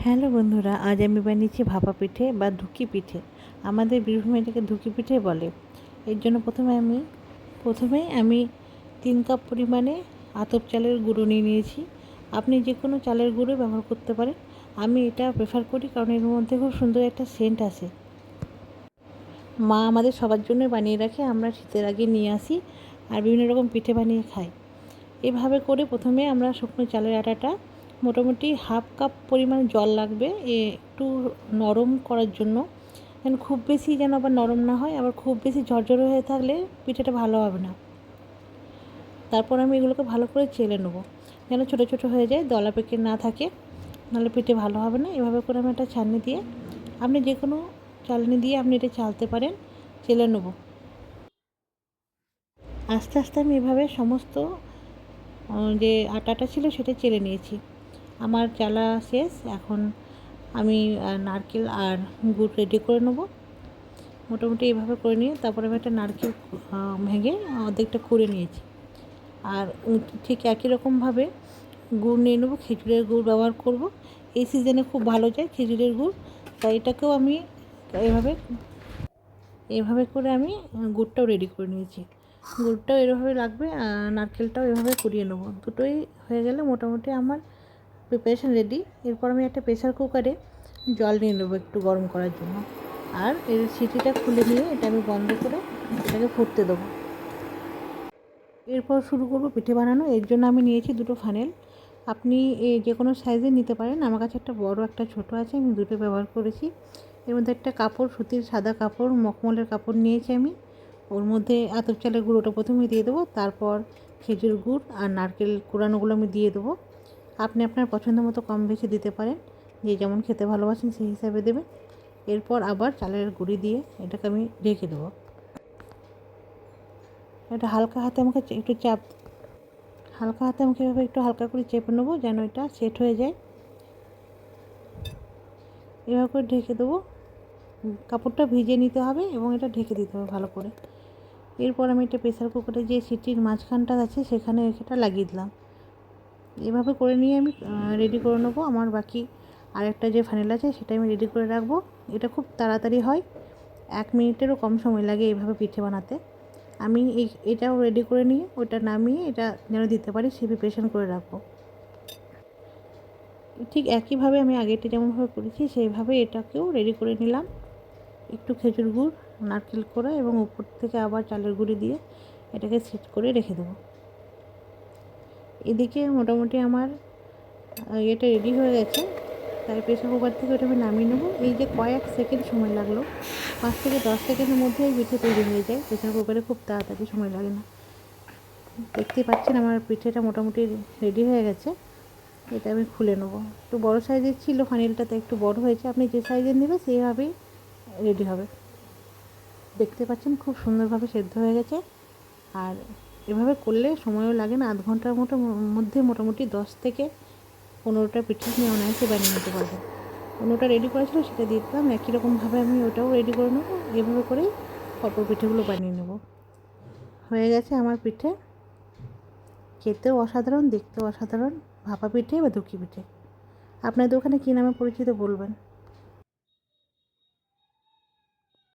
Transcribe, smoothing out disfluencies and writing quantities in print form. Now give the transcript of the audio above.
Hello বন্ধুরা, আজ আমি বানিয়েছি ভাপা পিঠে বা ধুকি পিঠে। আমাদের বীরভূমে এটাকে ধুকি পিঠে বলে। এর জন্য প্রথমেই আমি 3 কাপ পরিমাণে আতপ চালের গুঁড়ো নিয়ে নিয়েছি। আপনি যে কোনো চালের গুঁড়ো ব্যবহার করতে পারেন। আমি এটা প্রেফার করি কারণ এর মধ্যে খুব সুন্দর একটা সেন্ট আসে। মা আমাদের সবার জন্য বানিয়ে রাখে, আমরা শীতের আগে নিয়ে আসি আর বিভিন্ন রকম পিঠে বানিয়ে খাই। এভাবে করে প্রথমে আমরা শুকনো চালের আটাটা মোটামুটি হাফ কাপ পরিমাণ জল লাগবে একটু নরম করার জন্য, যেন খুব বেশি যেন আবার নরম না হয়, আবার খুব বেশি ঝরঝরে হয়ে থাকলে পিঠেটা ভালো হবে না। তারপর আমি এগুলোকে ভালো করে চেলে নেবো, যেন ছোটো ছোটো হয়ে যায়, দলা পেকে না থাকে, নাহলে পিঠে ভালো হবে না। এভাবে করে আমি একটা ছাঁকনি দিয়ে, আপনি যে কোনো চালনি দিয়ে আপনি এটা চালতে পারেন, চেলে নেবো। আস্তে আস্তে আমি এভাবে সমস্ত যে আটাটা ছিল সেটা চেলে নিয়েছি। আমার চালা শেষ। এখন আমি নারকেল আর গুড় রেডি করে নেবো। মোটামুটি এভাবে করে নিয়ে তারপরে আমি একটা নারকেল ভেঙে অর্ধেকটা কুড়ে নিয়েছি। আর ঠিক একই রকমভাবে গুড় নিয়ে নেবো, খেজুরের গুড় ব্যবহার করব। এই সিজনে খুব ভালো যায় খেজুরের গুড়, তাই এটাকেও আমি এভাবে এভাবে করে আমি গুড়টাও রেডি করে নিয়েছি। গুড়টাও এভাবে লাগবে, নারকেলটাও এভাবে কুড়িয়ে নেবো। দুটোই হয়ে গেলে মোটামুটি আমার প্রিপারেশান রেডি। এরপর আমি একটা প্রেসার কুকারে জল নিয়ে নেবো একটু গরম করার জন্য, আর এর সিটিটা খুলে নিয়ে এটা আমি বন্ধ করে এটাকে ফুটতে দেবো। এরপর শুরু করব পিঠে বানানো। এর জন্য আমি নিয়েছি দুটো ফানেল। আপনি যে কোনো সাইজের নিতে পারেন। আমার কাছে একটা বড় একটা ছোট আছে, আমি দুটো ব্যবহার করেছি। এর মধ্যে একটা কাপড়, সুতির সাদা কাপড়, মখমলের কাপড় নিয়েছি আমি। ওর মধ্যে আতপ চালের গুঁড়োটা প্রথমে দিয়ে দেবো, তারপর খেজুর গুড় আর নারকেল কোড়ানোগুলো আমি দিয়ে দেবো। আপনি আপনার পছন্দ মতো কম বেশি দিতে পারেন, যে যেমন খেতে ভালোবাসেন সেই হিসাবে দেবেন। এরপর আবার চালের গুঁড়ি দিয়ে এটাকে আমি ঢেকে দেবো। এটা হালকা হাতে আমাকে এভাবে একটু হালকা করে চেপে নেবো, যেন এটা সেট হয়ে যায়। এভাবে করে ঢেকে দেবো। কাপড়টা ভিজিয়ে নিতে হবে এবং এটা ঢেকে দিতে হবে ভালো করে। এরপর আমি এটা প্রেসার কুকারে যে সিটির মাঝখানটা আছে সেখানে এটা লাগিয়ে দিলাম। এভাবে করে নিয়ে আমি রেডি করে নেবো। আমার বাকি আরেকটা যে ফানেল আছে সেটা আমি রেডি করে রাখবো। এটা খুব তাড়াতাড়ি হয়, 1 মিনিটেরও কম সময় লাগে এইভাবে পিঠে বানাতে। আমি এটাও রেডি করে নিয়ে ওটা নামিয়ে এটা যেন দিতে পারি সে প্রিপারেশন করে রাখবো। ঠিক একইভাবে আমি আগেরটা যেমনভাবে করেছি সেইভাবে এটাকেও রেডি করে নিলাম। একটু খেজুর গুড়, নারকেল কোড়া এবং উপর থেকে আবার চালের গুঁড়ি দিয়ে এটাকে সেট করে রেখে দেবো। এদিকে মোটামুটি আমার এটা রেডি হয়ে গেছে, তাই প্রেসার কুকার থেকে ওটা আমি নামিয়ে নেবো। এই যে কয়েক সেকেন্ড সময় লাগলো, 5 থেকে 10 সেকেন্ডের মধ্যে এই পিঠে তৈরি হয়ে যায়। প্রেসার কুকারে খুব তাড়াতাড়ি সময় লাগে না। দেখতে পাচ্ছেন আমার পিঠেটা মোটামুটি রেডি হয়ে গেছে। এটা আমি খুলে নেবো। একটু বড় সাইজের ছিল ফানিলটাতে, একটু বড় হয়েছে। আপনি যে সাইজের নেবেন সেইভাবেই রেডি হবে। দেখতে পাচ্ছেন খুব সুন্দরভাবে সেদ্ধ হয়ে গেছে। আর এভাবে করলে সময়ও লাগে না, আধ ঘন্টার মধ্যে মোটামুটি 10 থেকে 15টা পিঠে আপনি অনায়াসে বানিয়ে নিতে পারবেন। 15টা রেডি করা ছিল সেটা দিয়ে দিলাম। একই রকমভাবে আমি ওটাও রেডি করে নেবো। এভাবে করেই অপর পিঠেগুলো বানিয়ে নেব। হয়ে গেছে আমার পিঠে। খেতেও অসাধারণ, দেখতেও অসাধারণ ভাপা পিঠে বা ধুকি পিঠে। আপনাদের ওখানে কী নামে পরিচিত বলবেন।